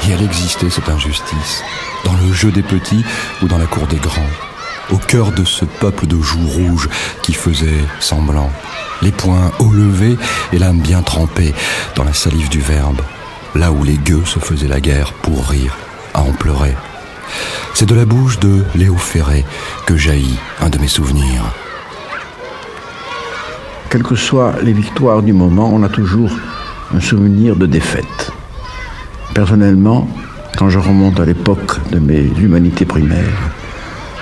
Et elle existait, cette injustice, dans le jeu des petits ou dans la cour des grands, au cœur de ce peuple de joues rouges qui faisait semblant, les poings hauts levés et l'âme bien trempée dans la salive du verbe, là où les gueux se faisaient la guerre pour rire, à en pleurer. C'est de la bouche de Léo Ferré que jaillit un de mes souvenirs. Quelles que soient les victoires du moment, on a toujours un souvenir de défaite. Personnellement, quand je remonte à l'époque de mes humanités primaires,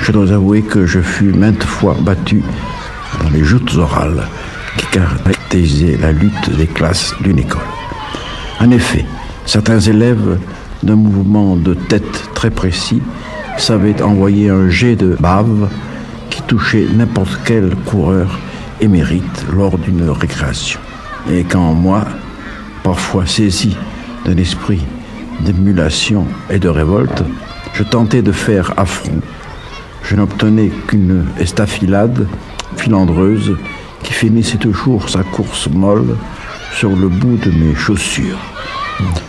je dois avouer que je fus maintes fois battu dans les joutes orales qui caractérisaient la lutte des classes d'une école. En effet, certains élèves d'un mouvement de tête très précis savaient envoyer un jet de bave qui touchait n'importe quel coureur émérite lors d'une récréation. Et quand moi, parfois saisi d'un esprit d'émulation et de révolte, je tentais de faire affront. Je n'obtenais qu'une estafilade filandreuse qui finissait toujours sa course molle sur le bout de mes chaussures.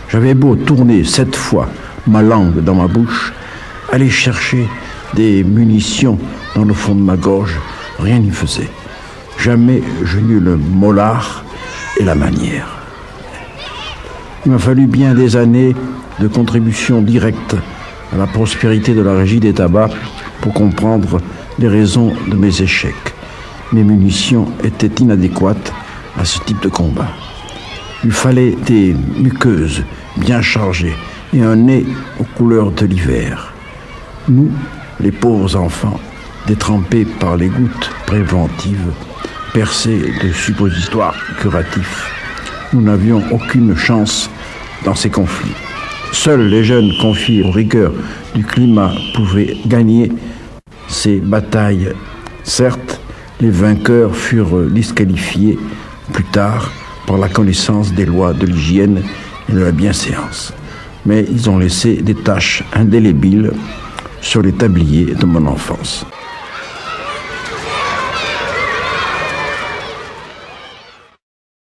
J'avais beau tourner 7 fois ma langue dans ma bouche, aller chercher des munitions dans le fond de ma gorge, rien n'y faisait. Jamais je n'eus le molar et la manière. Il m'a fallu bien des années de contribution directe à la prospérité de la régie des tabacs pour comprendre les raisons de mes échecs. Mes munitions étaient inadéquates à ce type de combat. Il fallait des muqueuses bien chargées et un nez aux couleurs de l'hiver. Nous, les pauvres enfants, détrempés par les gouttes préventives, percés de suppositoires curatifs, nous n'avions aucune chance dans ces conflits. Seuls les jeunes confiés aux rigueurs du climat pouvaient gagner ces batailles. Certes, les vainqueurs furent disqualifiés plus tard par la connaissance des lois de l'hygiène et de la bienséance. Mais ils ont laissé des taches indélébiles sur les tabliers de mon enfance.